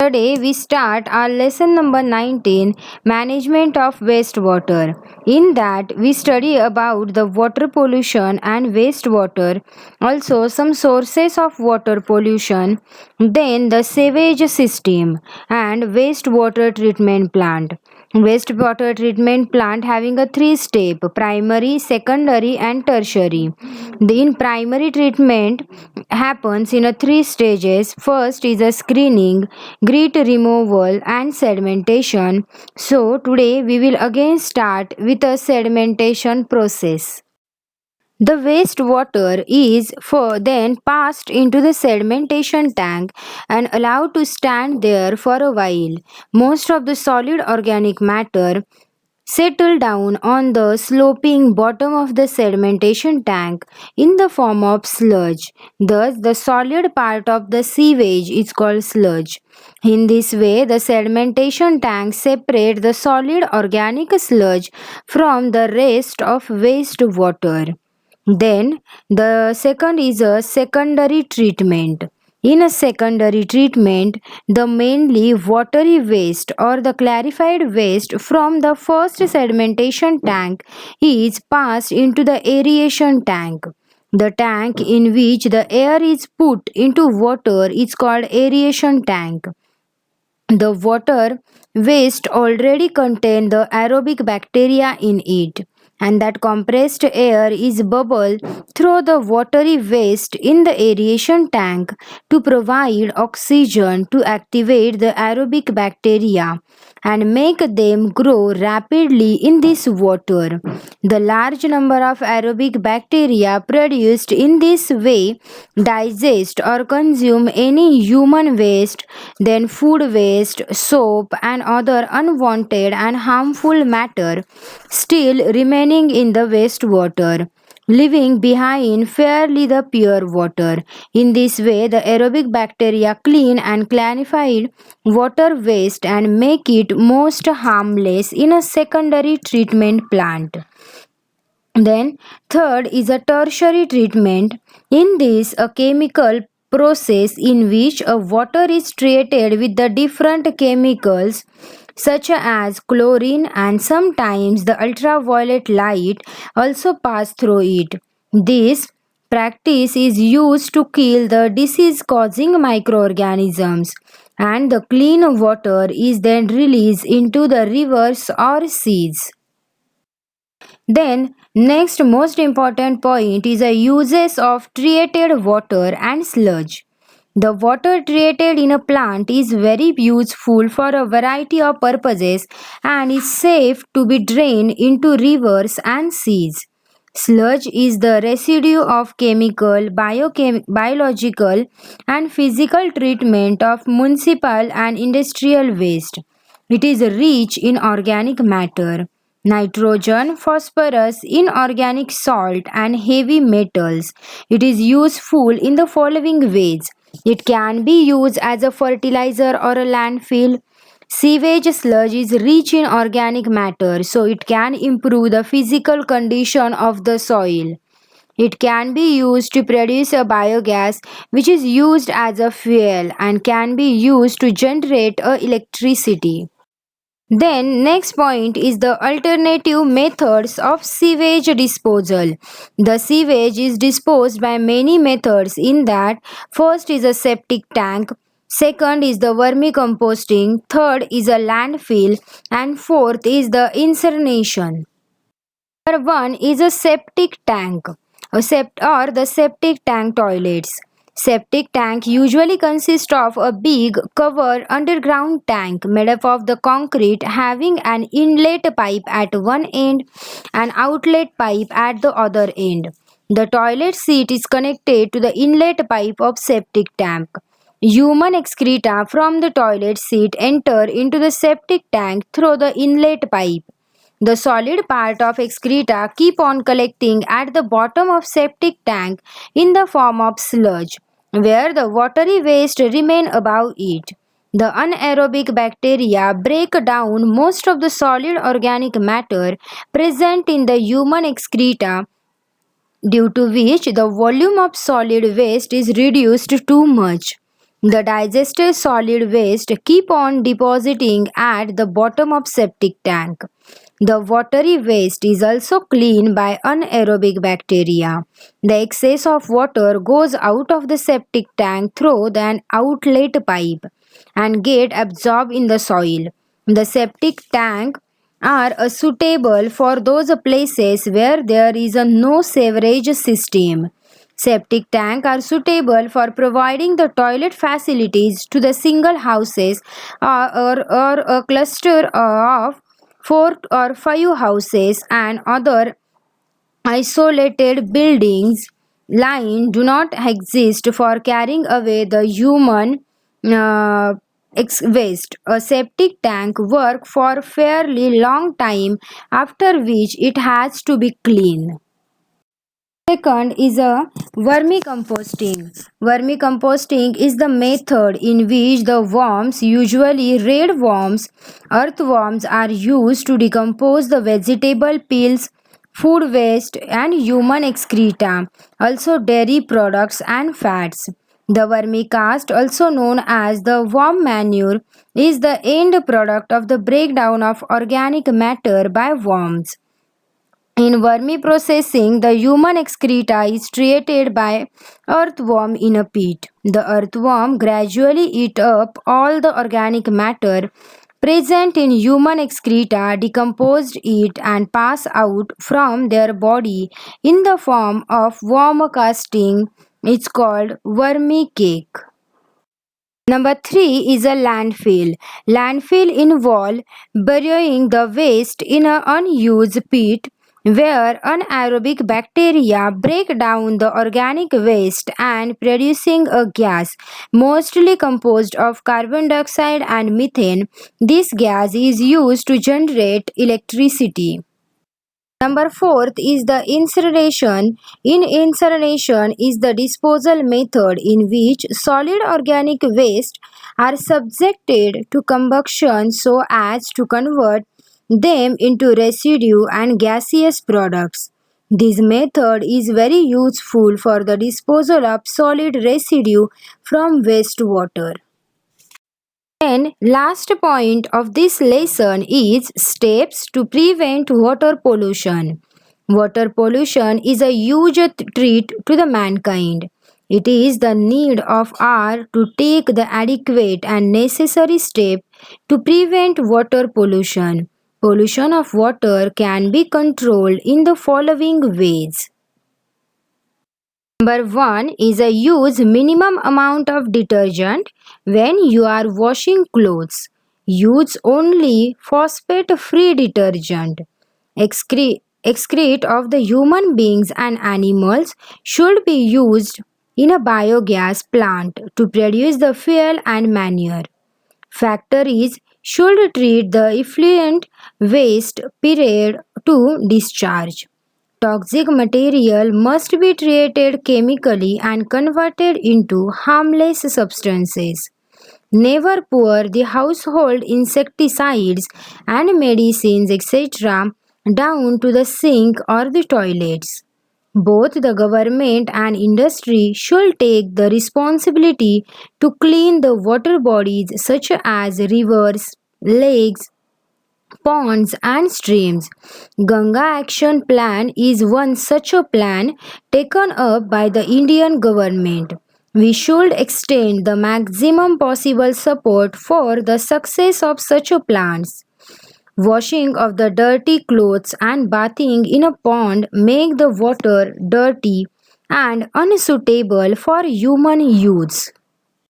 Today we start our lesson number 19, Management of Wastewater. In that we study about the water pollution and wastewater, also some sources of water pollution, then the sewage system and wastewater treatment plant. Wastewater treatment plant having a three step: primary, secondary and tertiary. In primary treatment happens in a three stages. First is a screening, grit removal and sedimentation. So today we will again start with a sedimentation process. The wastewater is then passed into the sedimentation tank and allowed to stand there for a while. Most of the solid organic matter settle down on the sloping bottom of the sedimentation tank in the form of sludge. Thus, the solid part of the sewage is called sludge. In this way, the sedimentation tank separates the solid organic sludge from the rest of waste water. Then, the second is a secondary treatment. In a secondary treatment, the mainly watery waste or the clarified waste from the first sedimentation tank is passed into the aeration tank. The tank in which the air is put into water is called aeration tank. The water waste already contain the aerobic bacteria in it, and that compressed air is bubbled through the watery waste in the aeration tank to provide oxygen to activate the aerobic bacteria and make them grow rapidly in this water. The large number of aerobic bacteria produced in this way digest or consume any human waste, then food waste, soap, and other unwanted and harmful matter still remaining in the wastewater, leaving behind fairly the pure water. In this way, the aerobic bacteria clean and clarified water waste and make it most harmless in a secondary treatment plant. Then, third is a tertiary treatment. In this, a chemical process in which a water is treated with the different chemicals such as chlorine and sometimes the ultraviolet light also pass through it. This practice is used to kill the disease causing microorganisms, and the clean water is then released into the rivers or seas. Then, next most important point is the uses of treated water and sludge. The water treated in a plant is very useful for a variety of purposes and is safe to be drained into rivers and seas. Sludge is the residue of chemical, biological, and physical treatment of municipal and industrial waste. It is rich in organic matter, nitrogen, phosphorus, inorganic salt, and heavy metals. It is useful in the following ways. It can be used as a fertilizer or a landfill. Sewage sludge is rich in organic matter, so it can improve the physical condition of the soil. It can be used to produce a biogas which is used as a fuel and can be used to generate electricity. Then next point is the alternative methods of sewage disposal. The sewage is disposed by many methods in that first is a septic tank, second is the vermicomposting, third is a landfill and fourth is the incineration. Number one is a septic tank or the septic tank toilets. Septic tank usually consists of a big covered underground tank made up of the concrete having an inlet pipe at one end and outlet pipe at the other end. The toilet seat is connected to the inlet pipe of septic tank. Human excreta from the toilet seat enter into the septic tank through the inlet pipe. The solid part of excreta keep on collecting at the bottom of septic tank in the form of sludge, where the watery waste remain above it. The anaerobic bacteria break down most of the solid organic matter present in the human excreta, due to which the volume of solid waste is reduced too much. The digested solid waste keep on depositing at the bottom of septic tank. The watery waste is also cleaned by anaerobic bacteria. The excess of water goes out of the septic tank through an outlet pipe and get absorbed in the soil. The septic tank are suitable for those places where there is no sewerage system. Septic tanks are suitable for providing the toilet facilities to the single houses or a cluster of 4 or 5 houses and other isolated buildings. Line do not exist for carrying away the human uh, waste. A septic tank work for fairly long time after which it has to be cleaned. Second is a vermicomposting. Vermicomposting is the method in which the worms, usually red worms, earthworms, are used to decompose the vegetable peels, food waste, and human excreta, also dairy products and fats. The vermicast, also known as the worm manure, is the end product of the breakdown of organic matter by worms. In vermiprocessing, the human excreta is treated by earthworm in a pit. The earthworm gradually eat up all the organic matter present in human excreta, decomposed it and pass out from their body in the form of worm casting. It's called vermicake. Number 3 is a landfill. Landfill involve burying the waste in an unused pit where anaerobic bacteria break down the organic waste and producing a gas mostly composed of carbon dioxide and methane. This gas is used to generate electricity. Number fourth is the incineration. In incineration is the disposal method in which solid organic waste are subjected to combustion so as to convert them into residue and gaseous products. This method is very useful for the disposal of solid residue from wastewater. And last point of this lesson is steps to prevent water pollution. Water pollution is a huge threat to the mankind. It is the need of our to take the adequate and necessary step to prevent water pollution. Pollution of water can be controlled in the following ways. Number 1 is a use minimum amount of detergent when you are washing clothes. Use only phosphate free detergent. Excrete of the human beings and animals should be used in a biogas plant to produce the fuel and manure. Factories should treat the effluent waste period to discharge. Toxic material must be treated chemically and converted into harmless substances. Never pour the household insecticides and medicines etc. down to the sink or the toilets. Both the government and industry should take the responsibility to clean the water bodies such as rivers, lakes, ponds and streams. Ganga Action Plan is one such a plan taken up by the Indian government. We should extend the maximum possible support for the success of such a plans. Washing of the dirty clothes and bathing in a pond make the water dirty and unsuitable for human use.